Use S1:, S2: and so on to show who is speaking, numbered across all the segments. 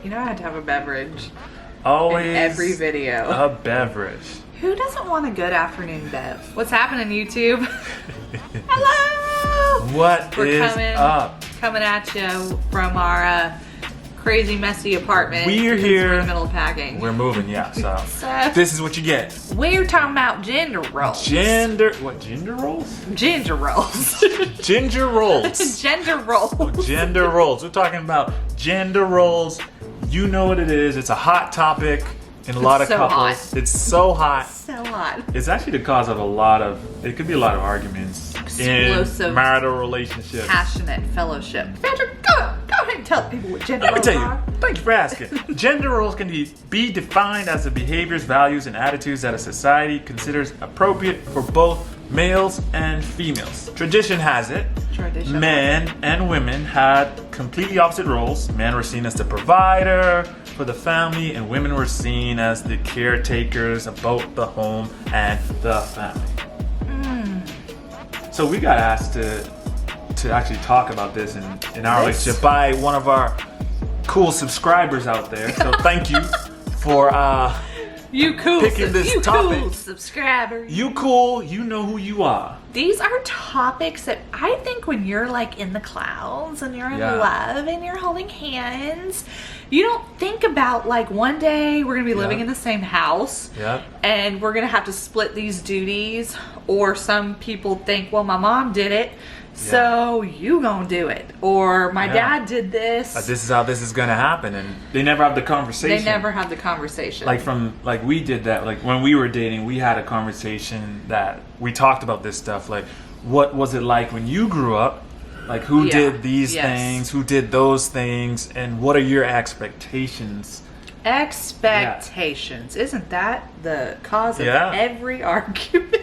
S1: You know I had to have a beverage
S2: Always
S1: in every video.
S2: a beverage.
S1: Who doesn't want a good afternoon bev? What's happening, YouTube? Hello!
S2: What is up?
S1: Coming at you from our crazy, messy apartment.
S2: We're
S1: because
S2: here.
S1: We're in the middle of packing.
S2: We're moving, yeah. So
S1: So-
S2: this is what you get.
S1: We're talking about gender roles.
S2: Gender rolls?
S1: Ginger rolls.
S2: Ginger rolls.
S1: Gender roles.
S2: Gender roles. We're talking about gender roles. You know what it is. It's a hot topic in a lot of
S1: so
S2: couples.
S1: hot.
S2: It's so hot.
S1: So hot.
S2: It's actually the cause of it could be a lot of arguments
S1: Explosive.
S2: in marital relationships.
S1: Passionate fellowship. Patrick, go ahead and tell people what gender
S2: Let me
S1: roles
S2: tell you,
S1: are.
S2: thank you for asking. Gender roles can be defined as the behaviors, values, and attitudes that a society considers appropriate for both males and females. Tradition has it,
S1: Tradition.
S2: men and women had completely opposite roles. Men were seen as the provider for the family, and women were seen as the caretakers of both the home and the family. So we got asked to actually talk about this in our relationship by one of our cool subscribers out there. So thank you for
S1: You cool,
S2: picking this
S1: you
S2: topic.
S1: cool subscribers.
S2: you cool, you know who you are.
S1: These are topics that I think when you're like in the clouds and you're in
S2: Yeah.
S1: love and you're holding hands, you don't think about like one day we're gonna be living
S2: Yeah.
S1: in the same house
S2: Yeah.
S1: and we're gonna have to split these duties, or some people think, well, my mom did it, so you gonna do it, or my
S2: Yeah.
S1: dad did this.
S2: This is how this is gonna happen, and they never have the conversation.
S1: They never have the conversation.
S2: Like we did that. Like when we were dating, we had a conversation that we talked about this stuff. Like, what was it like when you grew up? Like, who
S1: Yeah.
S2: did these
S1: Yes.
S2: things? Who did those things? And what are your expectations?
S1: Expectations. Isn't that the cause of
S2: Yeah.
S1: every argument?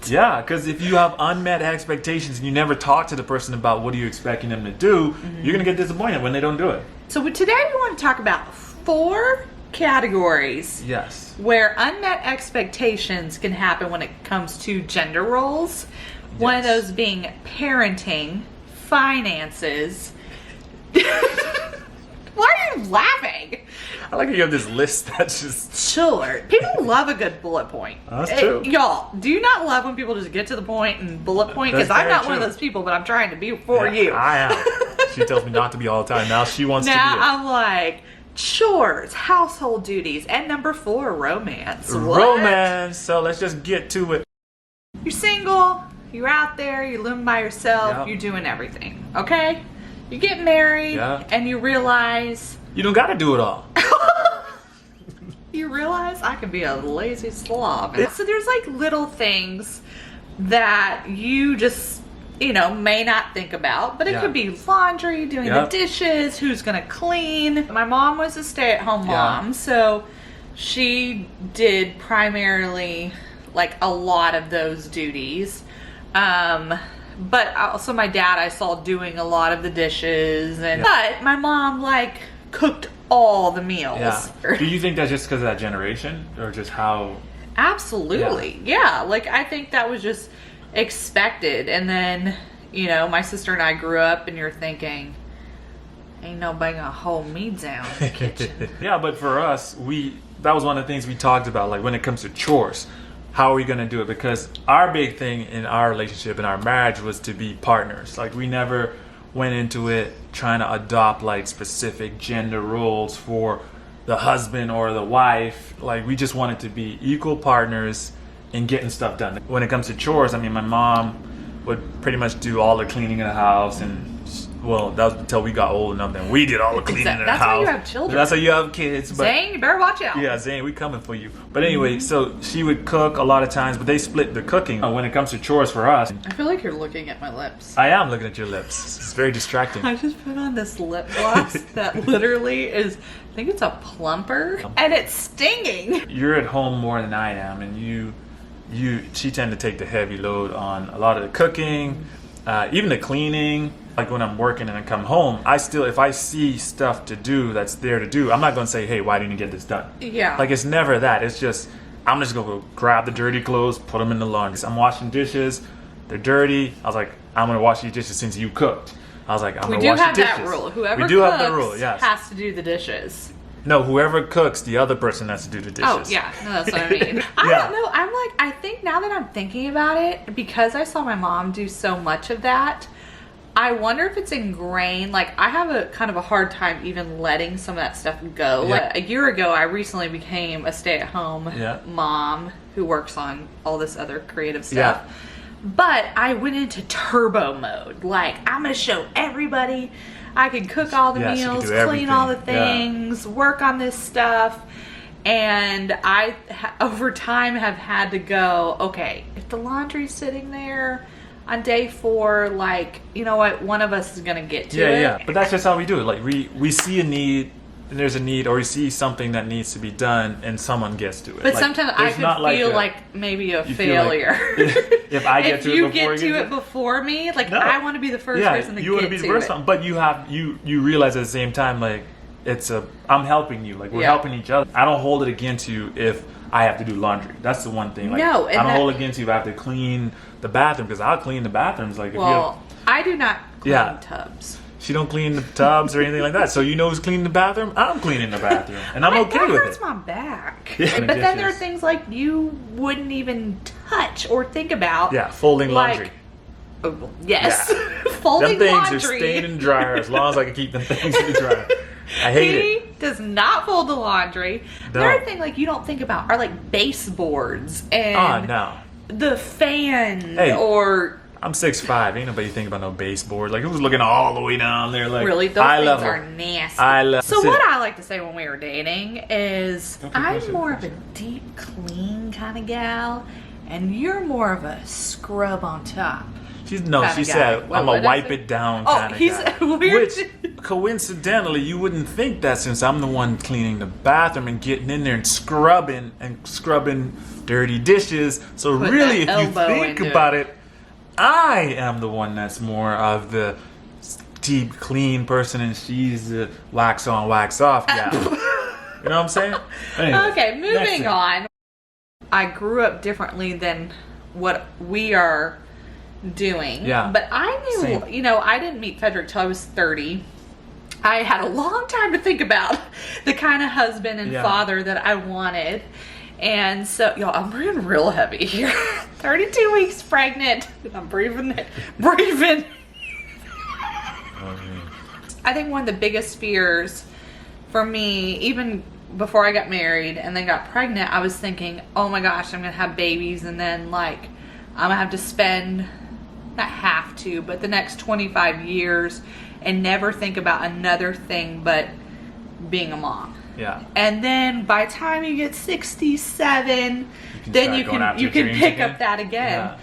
S2: Yeah, because if you have unmet expectations and you never talk to the person about what are you expecting them to do, you're gonna get disappointed when they don't do it.
S1: So today we want to talk about 4 categories
S2: Yes.
S1: where unmet expectations can happen when it comes to gender roles. One of
S2: Yes.
S1: those being parenting, finances. Why are you laughing?
S2: I like how you have this list that's just
S1: Sure. People love a good bullet point.
S2: That's true.
S1: Y'all, do you not love when people just get to the point and bullet point? Because
S2: That's
S1: I'm
S2: very
S1: not one of
S2: true.
S1: those people, but I'm trying to be for
S2: Yeah,
S1: you.
S2: I am. She tells me not to be all the time. Now she wants
S1: Now
S2: to be.
S1: I'm like, chores, household duties, and number 4, romance. What?
S2: Romance. So let's just get to it.
S1: You're single, you're out there, you're living by yourself,
S2: Yep.
S1: you're doing everything, okay? You get married,
S2: Yeah.
S1: and you realize
S2: You don't got to do it all.
S1: I can be a lazy slob. So there's like little things that you just, may not think about, but it
S2: Yeah.
S1: could be laundry, doing
S2: Yep.
S1: the dishes, who's gonna clean. My mom was a stay-at-home mom, so she did primarily like a lot of those duties. But also my dad I saw doing a lot of the dishes, but my mom like cooked all the meals.
S2: Yeah. Do you think that's just because of that generation, or just how?
S1: Absolutely. Yeah. Like, I think that was just expected. And then, my sister and I grew up, and you're thinking, ain't nobody gonna hold me down in the kitchen.
S2: Yeah, but for us, that was one of the things we talked about. Like when it comes to chores, how are we gonna do it? Because our big thing in our relationship, in our marriage, was to be partners. Like we never went into it trying to adopt like specific gender roles for the husband or the wife. Like we just wanted to be equal partners in getting stuff done. When it comes to chores, I mean, my mom would pretty much do all the cleaning in the house, and well, that was until we got old enough. Then we did all the cleaning in the
S1: That's
S2: house.
S1: how you have children.
S2: That's how you have kids. But
S1: Zane, you better watch out.
S2: yeah, Zane, we coming for you. But anyway, so she would cook a lot of times, but they split the cooking. When it comes to chores for us,
S1: I feel like you're looking at my lips.
S2: I am looking at your lips. It's very distracting.
S1: I just put on this lip gloss that literally is, I think it's a plumper, and it's stinging.
S2: You're at home more than I am, and she tend to take the heavy load on a lot of the cooking, even the cleaning. Like when I'm working and I come home, if I see stuff to do that's there to do, I'm not going to say, hey, why didn't you get this done?
S1: Yeah.
S2: Like it's never that. It's just, I'm just going to grab the dirty clothes, put them in the laundry. I'm washing dishes. They're dirty. I was like, I'm going to wash these dishes since you cooked. I was like, I'm
S1: We
S2: going
S1: do
S2: to wash
S1: have
S2: the dishes.
S1: that rule. Whoever
S2: we do
S1: cooks
S2: have the rule, yes.
S1: has to do the dishes.
S2: No, whoever cooks, the other person has to do the dishes.
S1: Oh, yeah. No, that's what I mean. I don't know. I think now that I'm thinking about it, because I saw my mom do so much of that, I wonder if it's ingrained. Like, I have a kind of a hard time even letting some of that stuff go.
S2: Yeah.
S1: Like, a year ago, I recently became a stay-at-home
S2: Yeah.
S1: mom who works on all this other creative stuff. Yeah. But I went into turbo mode. Like, I'm going to show everybody I can cook all the meals, clean all the things, work on this stuff. And I, over time, have had to go, okay, if the laundry's sitting there on day 4, like, you know what, one of us is going to get to it.
S2: Yeah. But that's just how we do it. Like, we see a need, and there's a need, or we see something that needs to be done, and someone gets to it.
S1: But
S2: like,
S1: sometimes I could feel like maybe a failure.
S2: Like, if I get to it before
S1: you get to it before me, like,
S2: no.
S1: I want to be the first person to get to it.
S2: You want to be the first one, but you realize at the same time, like, I'm helping you. Like, we're helping each other. I don't hold it against you if I have to do laundry. That's the one thing. Like,
S1: no,
S2: I don't hold it against you if I have to clean the bathroom, because I'll clean the bathrooms. Like,
S1: I do not clean tubs.
S2: She don't clean the tubs or anything like that. So you know who's cleaning the bathroom? I'm cleaning the bathroom, and I'm okay with it.
S1: That hurts my back. But then there are things like you wouldn't even touch or think about.
S2: Yeah, folding laundry.
S1: Oh, yes, folding
S2: them things
S1: laundry.
S2: Are staying in the dryer as long as I can keep them things in the dryer. I hate it.
S1: He does not fold the laundry. No. Another thing like you don't think about are like baseboards and the fan or.
S2: I'm 6'5". Ain't nobody thinking about no baseboard. Like, it was looking all the way down there. Like,
S1: really, those things are nasty. So what I like to say when we were dating is I'm more of a deep clean kind of gal, and you're more of a scrub on top.
S2: She said I'm a wipe it down kind of guy.
S1: Which
S2: coincidentally, you wouldn't think that, since I'm the one cleaning the bathroom and getting in there and scrubbing dirty dishes. So really, if you think about it, I am the one that's more of the deep clean person, and she's the wax on, wax off gal. You know what I'm saying? Anyway,
S1: okay, moving on. I grew up differently than what we are doing.
S2: Yeah.
S1: But I knew, I didn't meet Frederick till I was 30. I had a long time to think about the kind of husband and father that I wanted. And so, y'all, I'm breathing real heavy here. 32 weeks pregnant. I'm breathing. I think one of the biggest fears for me, even before I got married and then got pregnant, I was thinking, oh my gosh, I'm going to have babies, and then, like, I'm going to have to spend, not have to, but the next 25 years and never think about another thing but being a mom.
S2: Yeah.
S1: And then by the time you get 67, then you can pick up that again. Yeah.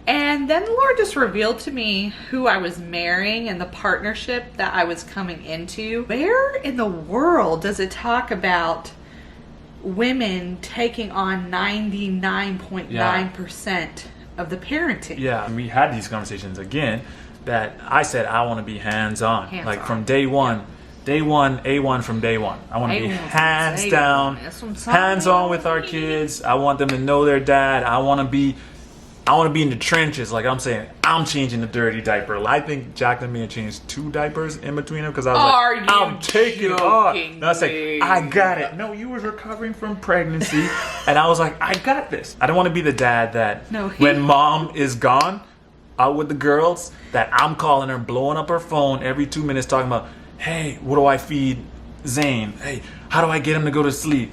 S1: And then the Lord just revealed to me who I was marrying and the partnership that I was coming into. Where in the world does it talk about women taking on 99.9% of the parenting?
S2: Yeah, and we had these conversations again that I said I want to be hands-on. Like, from day one. Day one, A1 from day one. I want to be hands down, hands-on with our kids. I want them to know their dad. I want to be in the trenches. Like I'm saying, I'm changing the dirty diaper. I think Jacqueline may have changed 2 diapers in between them, because I was I'm taking it off. And I was like, I got it. No, you was recovering from pregnancy, and I was like, I got this. I don't want to be the dad that when mom is gone out with the girls, that I'm calling her, blowing up her phone every 2 minutes, talking about, hey, what do I feed Zane? Hey, how do I get him to go to sleep?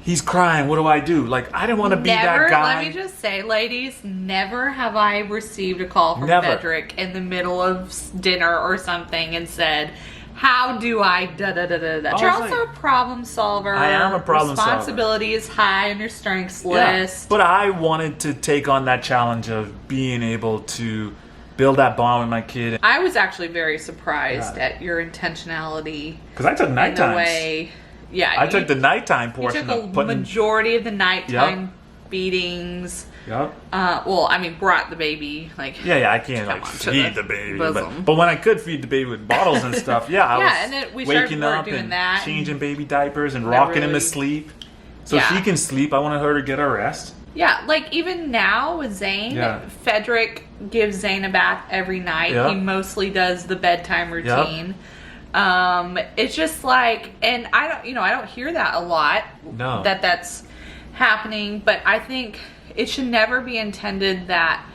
S2: He's crying. What do I do? Like, I didn't want to be that guy.
S1: Let me just say, ladies, never have I received a call from Frederick in the middle of dinner or something and said, how do I da-da-da-da-da. You're also a problem solver.
S2: I am a problem solver.
S1: Responsibility is high on your strengths list.
S2: But I wanted to take on that challenge of being able to build that bond with my kid.
S1: I was actually very surprised at your intentionality.
S2: Because I took nighttime. I took the nighttime portion.
S1: You took a majority of the nighttime beatings.
S2: Yep.
S1: Brought the baby. I
S2: can't feed the baby. But when I could feed the baby with bottles and stuff, I was
S1: and then we
S2: waking up and changing baby diapers and rocking him to sleep. So she can sleep. I wanted her to get a rest.
S1: Yeah, like even now with Zane, Frederick gives Zane a bath every night. He mostly does the bedtime routine. It's just like, and I don't hear that a lot.
S2: No.
S1: That's happening, but I think it should never be intended that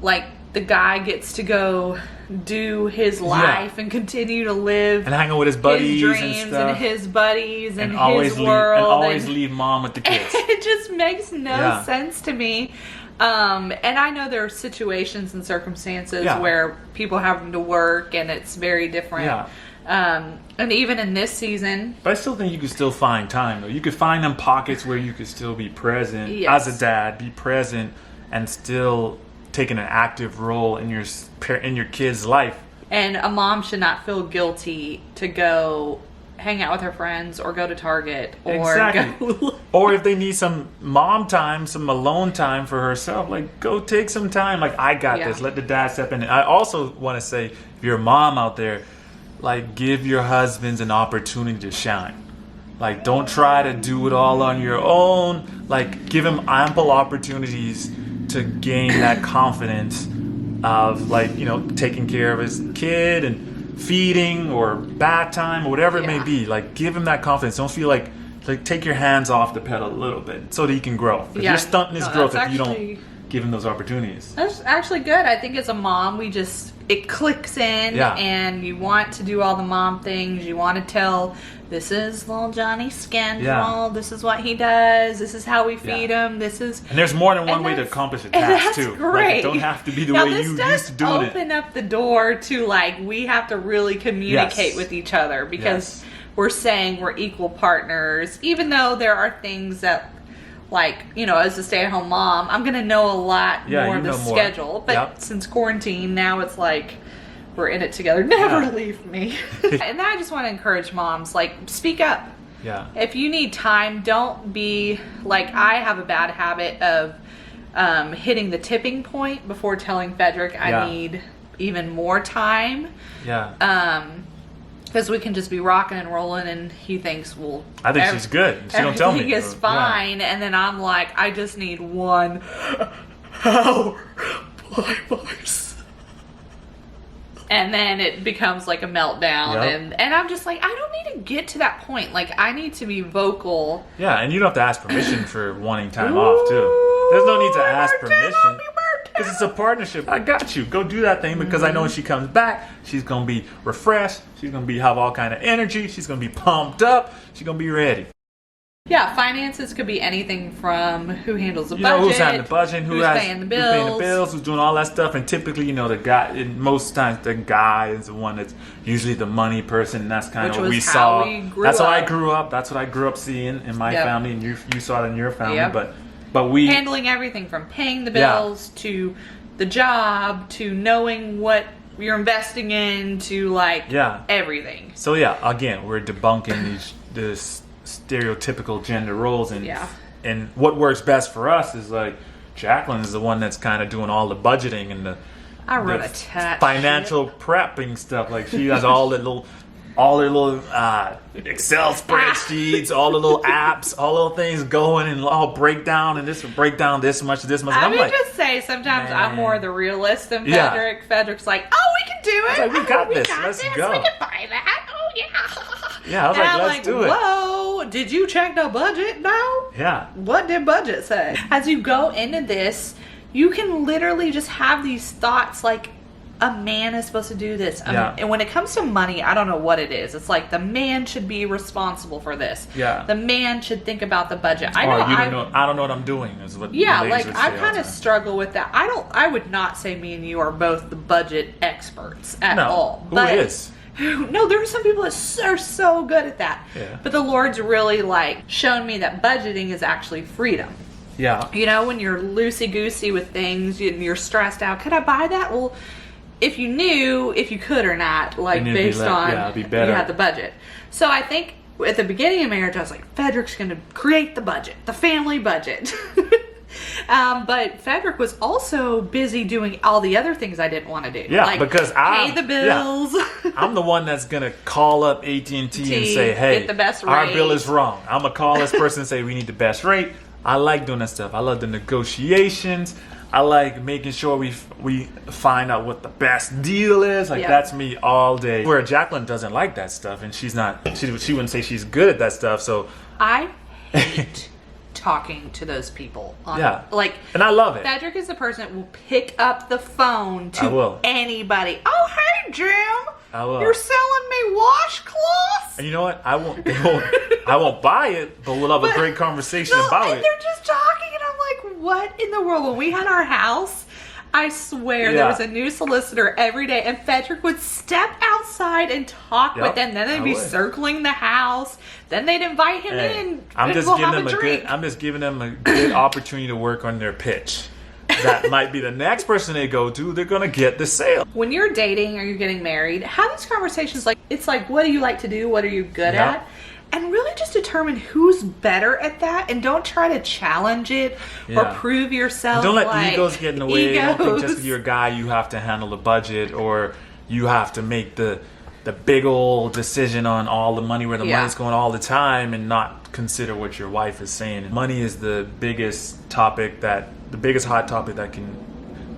S1: like the guy gets to go do his life and continue to live
S2: and hang out with his buddies
S1: his dreams
S2: and stuff,
S1: and his buddies and
S2: always
S1: his world
S2: and always leave mom with the kids.
S1: It just makes no sense to me. And I know there are situations and circumstances where people having to work and it's very different. And even in this season,
S2: but I still think you could still find time though. You could find them pockets where you could still be present as a dad, be present and still taking an active role in your kid's life.
S1: And a mom should not feel guilty to go hang out with her friends or go to Target or go
S2: or if they need some mom time, some alone time for herself, like go take some time. Like I got this. Let the dad step in. I also want to say, if you're a mom out there, like give your husbands an opportunity to shine. Like don't try to do it all on your own. Like give him ample opportunities to gain that confidence of like, taking care of his kid and feeding or bath time or whatever it may be. Like give him that confidence. Don't feel like take your hands off the pedal a little bit so that he can grow. You're stunting his growth if you don't give him those opportunities.
S1: That's actually good. I think as a mom, it clicks in and you want to do all the mom things. You want to tell, this is little Johnny's schedule. This is what he does. This is how we feed him. And
S2: there's more than one way to accomplish a task too.
S1: Great.
S2: Like, it don't have to be the way you used to doing it.
S1: Open up the door to like, we have to really communicate with each other because we're saying we're equal partners, even though there are things that, like, as a stay-at-home mom, I'm going to know a lot more of the schedule. But since quarantine, now it's like, we're in it together. Never leave me. And I just want to encourage moms, like, speak up.
S2: Yeah.
S1: If you need time, don't be, like, I have a bad habit of hitting the tipping point before telling Frederick I need even more time.
S2: Yeah.
S1: Because we can just be rocking and rolling, and he thinks, well,
S2: I think she's good. She don't tell me.
S1: Everything is fine, and then I'm like, I just need 1 hour by myself. And then it becomes like a meltdown, and I'm just like, I don't need to get to that point. Like, I need to be vocal.
S2: Yeah, and you don't have to ask permission for wanting time off, too. There's no need to ask permission. Because it's a partnership. I got you. Go do that thing because I know when she comes back, she's going to be refreshed. She's going to have all kind of energy. She's going to be pumped up. She's going to be ready.
S1: Yeah, finances could be anything from who handles the budget.
S2: Who's having the budget, who's
S1: paying the bills,
S2: who's doing all that stuff. And typically, the guy, and most times the guy is the one that's usually the money person. And that's kind of what we saw. That's how I grew up. That's what I grew up seeing in my family. And you saw it in your family. But we
S1: handling everything from paying the bills to the job to knowing what you're investing in to like everything.
S2: So again, we're debunking this stereotypical gender roles and what works best for us is like Jacqueline is the one that's kind of doing all the budgeting and the financial prepping stuff. Like she has all the little Excel spreadsheets, all the little apps, all the little things going and all breakdown and this will break down this much.
S1: I would just say sometimes I'm more the realist than Frederick. Frederick's like, oh, we can do it.
S2: Like, we got this. Let's go.
S1: We can buy that. Oh, yeah.
S2: Yeah, I was like, let's do it.
S1: Whoa, did you check the budget now?
S2: Yeah.
S1: What did budget say? As you go into this, you can literally just have these thoughts like, a man is supposed to do this. And when it comes to money, I don't know what it is. It's like the man should be responsible for this.
S2: Yeah.
S1: The man should think about the budget.
S2: I don't know what I'm doing is what
S1: like I kind of struggle with that. I would not say me and you are both the budget experts at all.
S2: Who is?
S1: No, there are some people that are so good at that.
S2: Yeah.
S1: But the Lord's really like shown me that budgeting is actually freedom.
S2: Yeah.
S1: When you're loosey-goosey with things and you're stressed out, could I buy that? Well, if you knew if you could or not, like based on you had the budget. So I think at the beginning of marriage, I was like, Frederick's going to create the budget, the family budget. But Frederick was also busy doing all the other things I didn't want to do.
S2: Yeah, like because
S1: pay the bills.
S2: I'm the one that's going to call up AT&T and say, hey,
S1: get the best
S2: our
S1: rate.
S2: bill is wrong. I'm going to call this person and say we need the best rate. I like doing that stuff. I love the negotiations. I like making sure we find out what the best deal is. Like that's me all day. Where Jacqueline doesn't like that stuff, and she's not. She wouldn't say she's good at that stuff. So
S1: I hate talking to those people. Like,
S2: and I love it.
S1: Cedric is the person that will pick up the phone to anybody. Oh, hey, Jim.
S2: I will.
S1: You're selling me washcloths?
S2: And you know what? I won't buy it, but we'll have a great conversation about it.
S1: And they're just talking, and I'm like, what in the world? When we had our house, I swear there was a new solicitor every day, and Frederick would step outside and talk with them. Then they'd be circling the house. Then they'd invite him in. I'm just
S2: giving them a good opportunity to work on their pitch. That might be the next person they go to. They're gonna get the sale.
S1: When you're dating or you're getting married, have these conversations. Like, it's like, what do you like to do? What are you good at? And really just determine who's better at that, and don't try to challenge it or prove yourself.
S2: And don't let egos get in the way. Don't think just because you're a guy you have to handle the budget, or you have to make the big old decision on all the money, where the money's going all the time, and not consider what your wife is saying. Money is the biggest hot topic that can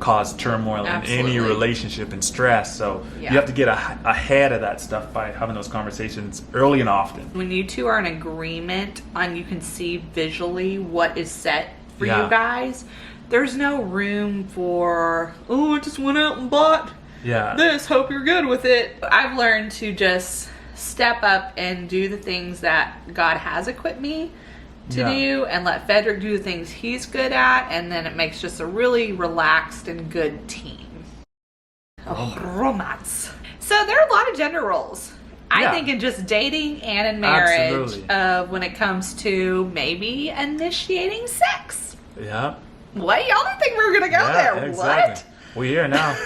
S2: cause turmoil in any relationship and stress. So you have to get ahead of that stuff by having those conversations early and often. When
S1: you two are in agreement on, you can see visually what is set for you guys, there's no room for, I just went out and bought this, hope you're good with it. I've learned to just step up and do the things that God has equipped me to do, and let Frederick do the things he's good at, and then it makes just a really relaxed and good team. Romance. So there are a lot of gender roles. I think in just dating and in marriage, when it comes to maybe initiating sex.
S2: Yeah.
S1: What? Y'all didn't think we were going to go there.
S2: Exactly.
S1: What?
S2: We're here now.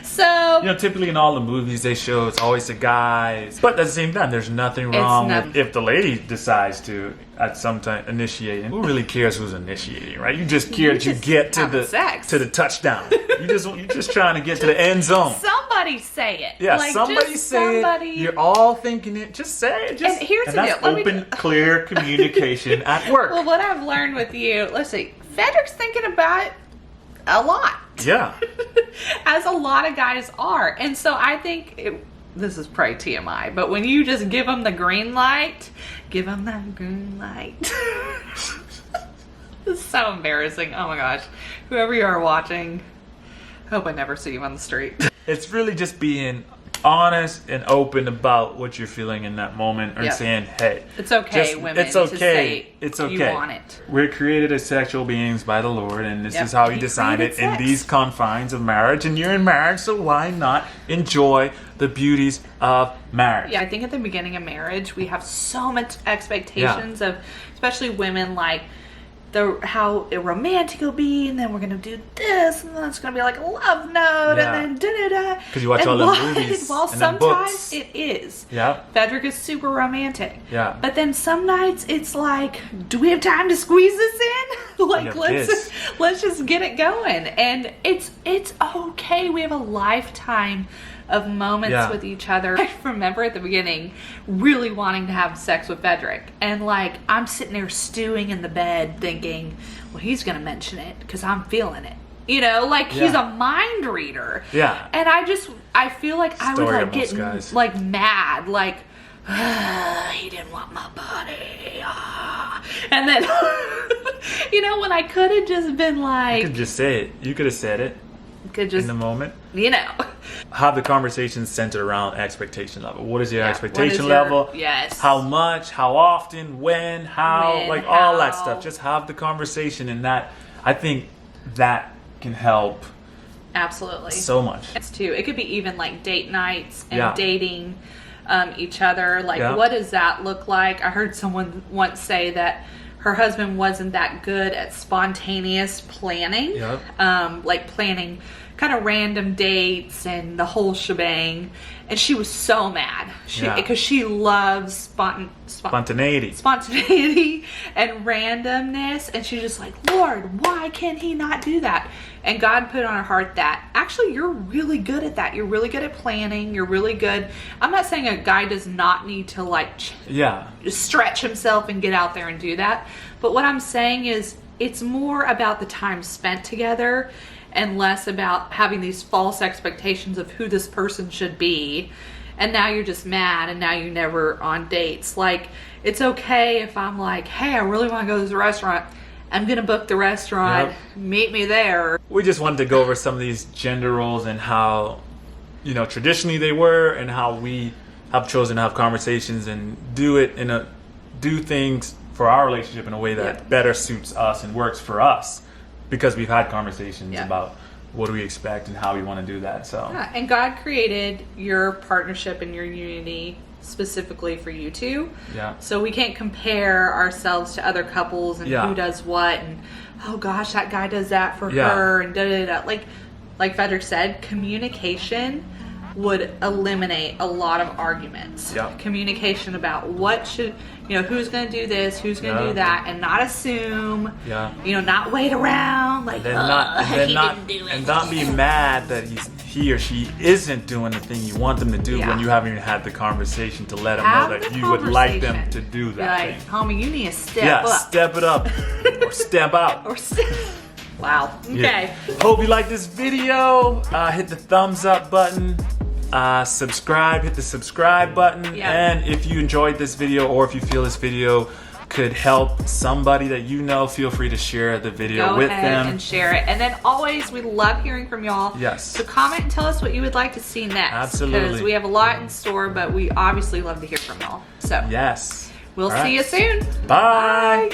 S1: So,
S2: typically in all the movies they show, it's always the guys. But at the same time, there's nothing wrong with if the lady decides to at some time initiate. And who really cares who's initiating, right? You just care that you get to the touchdown. You're just trying to get to the end zone.
S1: Somebody say it.
S2: Yeah, like, somebody say it. You're all thinking it. Just say it.
S1: And here's the deal.
S2: Open, clear communication at work.
S1: Well, what I've learned with you, let's see, Frederick's thinking about it a lot.
S2: Yeah.
S1: As a lot of guys are. And so I think, this is probably TMI, but when you just give them the green light, give them that green light. It's so embarrassing. Oh my gosh. Whoever you are watching, hope I never see you on the street.
S2: It's really just being honest and open about what you're feeling in that moment, or saying, hey,
S1: it's okay, women,
S2: it's okay,
S1: to say
S2: it's okay,
S1: you want it.
S2: We're created as sexual beings by the Lord, and this is how He designed it in these confines of marriage, and you're in marriage, so why not enjoy the beauties of marriage?
S1: I think at the beginning of marriage we have so much expectations of, especially women, like how romantic it'll be, and then we're gonna do this, and then it's gonna be like a love note, and then da-da-da.
S2: Because you watch all the movies
S1: well,
S2: and
S1: sometimes
S2: books.
S1: it is.
S2: Yeah.
S1: Frederick is super romantic.
S2: Yeah.
S1: But then some nights it's like, do we have time to squeeze this in? Like, let's just get it going. And it's okay. We have a lifetime of moments with each other. I remember at the beginning really wanting to have sex with Frederick, and like I'm sitting there stewing in the bed thinking, well, he's gonna mention it because I'm feeling it, he's a mind reader. And I feel like I would like get like mad, like he didn't want my body, and then when I could have just been like,
S2: you could just say it. You could have said it. In the moment, have the conversation centered around expectation level. What is your expectation level?
S1: Yes.
S2: How much? How often? When? How? All that stuff. Just have the conversation, and that, I think, that can help.
S1: Absolutely.
S2: So much.
S1: It's too. It could be even like date nights and dating each other. Like, what does that look like? I heard someone once say that her husband wasn't that good at spontaneous planning, like planning kind of random dates and the whole shebang. And she was so mad because she loves spontaneity and randomness. And she's just like, Lord, why can he not do that? And God put on her heart that actually you're really good at that. You're really good at planning. You're really good. I'm not saying a guy does not need to stretch himself and get out there and do that. But what I'm saying is it's more about the time spent together and less about having these false expectations of who this person should be. And now you're just mad, and now you're never on dates. Like, it's okay if I'm like, hey, I really want to go to this restaurant. I'm going to book the restaurant.
S2: Yep.
S1: Meet me there.
S2: We just wanted to go over some of these gender roles and how, you know, traditionally they were, and how we have chosen to have conversations and do things for our relationship in a way that better suits us and works for us, because we've had conversations about what do we expect and how we want to do that. So
S1: and God created your partnership and your unity specifically for you two.
S2: Yeah.
S1: So we can't compare ourselves to other couples and who does what, and oh gosh, that guy does that for her, and da da da. Like Frederick said, communication would eliminate a lot of arguments.
S2: Yeah.
S1: Communication about what should, you know, who's going to do this, who's going to do that, and not assume.
S2: Yeah.
S1: You know, not wait around like,
S2: and not be mad that he or she isn't doing the thing you want them to do when you haven't even had the conversation to let them know that you would like them to do that
S1: thing.
S2: thing.
S1: Homie, you need to step up.
S2: Step it up or step out.
S1: Wow. Okay.
S2: Yeah. Hope you like this video. Hit the thumbs up button. Subscribe. Hit the subscribe button. And if you enjoyed this video, or if you feel this video could help somebody that you know, feel free to share the video with them.
S1: Go ahead and share it. And then always, we love hearing from y'all.
S2: Yes.
S1: So comment and tell us what you would like to see next.
S2: Absolutely.
S1: Because we have a lot in store, but we obviously love to hear from y'all. So
S2: yes.
S1: We'll see you soon.
S2: Bye.